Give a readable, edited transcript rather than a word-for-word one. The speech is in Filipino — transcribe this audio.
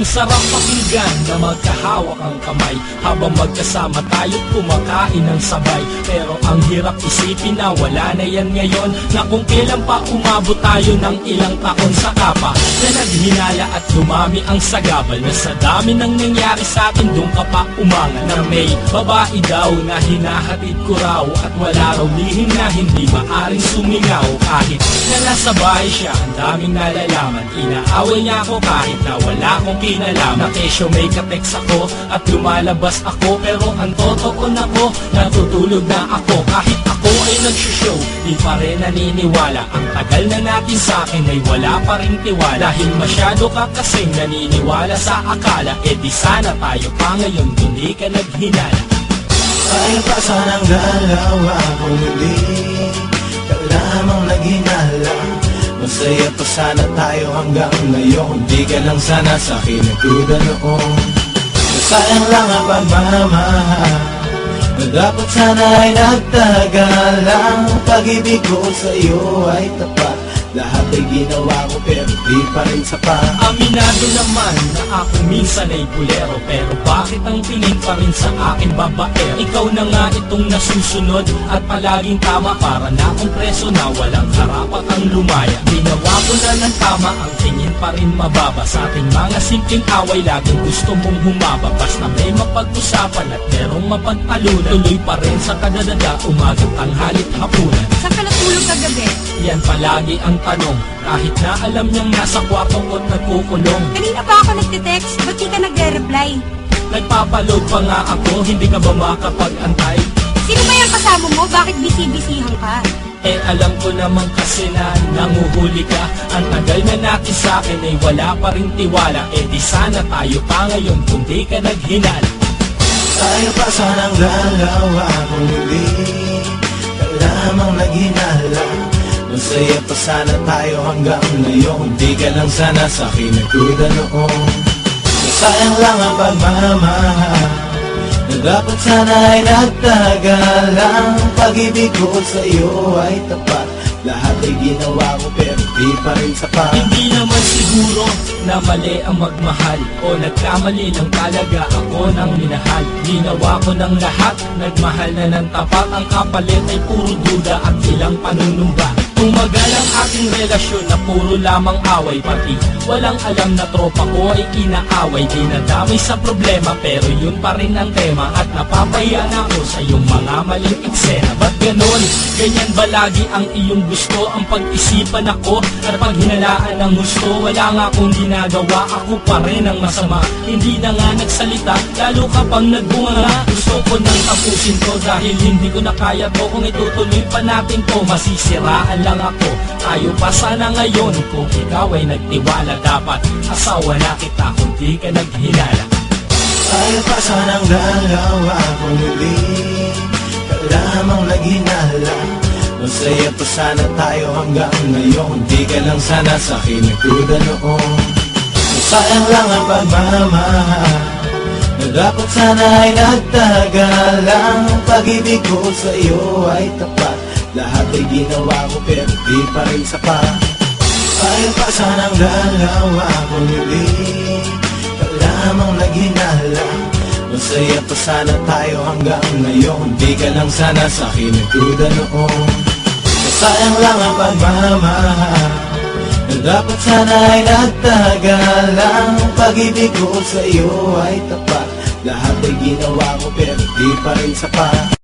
sarap pakinggan na magkahawak ang kamay habang magkasama tayo't kumakain ng sabay. Pero ang hirap isipin na wala na yan ngayon, na kung kailan pa umabot tayo ng ilang taon sa kapa na naghinala at dumami ang sagabal. Na sa dami ng nangyari sa atin doon ka pa umanga na may babae daw na hinahatid ko raw at wala raw lihim na hindi maaring sumingaw. Kahit na nasa bahay siya, ang daming nalalaman. Inaaway niya ako kahit na wala akong kinalaman. Na kesyo may kateks ako at lumalabas ako, pero ang totoo na ko, natutulog na ako. Kahit ako ay nagsushow, di pa rin naniniwala. Ang tagal na natin sa akin ay wala pa rin tiwala. Dahil masyado ka kasing naniniwala sa akala, eh di sana tayo pa ngayon, hindi ka naghinala. Kaya pa sanang dalawa kung hindi ka lamang naghinala. Masaya pa sana tayo hanggang ngayon, di ka lang sana sa akin nagduda noon. Sayang lang ang pagmamahal na dapat sana ay nagtagalang. Pag-ibig ko sa iyo ay tapat, lahat ay ginawa ko pero di pa rin sapat. Aminado naman na ako minsan ay bulero, pero bakit ang tingin pa rin sa akin babaero? Ikaw na nga itong nasusunod at palaging tama, para na akong preso na walang karapatang lumaya. Ginawa ko na ng tama, ang tingin pa rin mababa. Sa ating mga simpleng away laging gusto mong humaba. Basta may mapag-usapan at merong mapagtalunan, tuloy pa rin sa kadadada, umagang tanghalit hapunan. Saan ka natulog kagabi? Yan palagi ang tanong, kahit na alam niyang nasa kwarto ko't nagkukulong. Kanina pa ako nagtitext, ba't di ka nagre-reply? Nagpapaload pa nga ako, hindi ka ba makapag-antay? Sino ba yung kasama mo? Bakit busy-busyhan ka? Eh alam ko naman kasi na nanguhuli ka. Ang tagal na natin sa akin ay wala pa rin tiwala. Eh di sana tayo pa ngayon kung di ka naghinala. Tayo pa sanang dalawa kung hindi ka lamang naghinala. Masaya pa sana tayo hanggang ngayon, di ka lang sana sa akin nagduda noon. Sayang lang ang pagmamahal na dapat sana ay nagtagalang. Pag-ibig ko sa iyo ay tapat, lahat ay ginawa ko pero di pa rin sapat. Hindi naman siguro na mali ang magmahal, o nagkamali lang talaga ako ng minahal. Ginawa ko ng lahat, nagmahal na ng tapat. Ang kapalit ay puro duda at ilang panunumba. Tumagal ang ating relasyon na puro lamang away, pati walang alam na tropa ko ay inaaway. Di nadamay sa problema pero yun pa rin ang tema, at napapahiya na ako sa iyong mga maling eksena. Ba't ganon? Ganyan ba lagi ang iyong gusto? Ang pag-isipan ako at paghinalaan ng gusto, wala nga akong ginagawa, ako pa rin ang masama. Hindi na nga nagsalita, lalo ka pang nagbunga. Gusto ko nang tapusin to dahil hindi ko na kaya to. Kung itutuloy pa natin to, masisiraan lang ako. Tayo pa sana ngayon, kung ikaw ay nagtiwala, dapat asawa na kita kung di ka naghinala. Tayo pa sanang dalawa kung hindi ka lamang naghinala. Masaya pa sana tayo hanggang ngayon, di ka lang sana sa akin nagduda noon. Sayang lang ang pagmamahal na dapat sana ay nagtagalang. Pag-ibig ko sa iyo ay tapat, lahat ay ginawa ko pero di pa rin sapat. Tayo pa sanang dalawa kung hindi ka lamang naghinala. Masaya pa sana tayo hanggang ngayon, di ka lang sana sa akin nagduda noon. Sayang lang ang pagmamahal na dapat sana ay nagtagalang. Pag-ibig ko sa iyo ay tapat, lahat ay ginawa ko pero di pa rin sapat.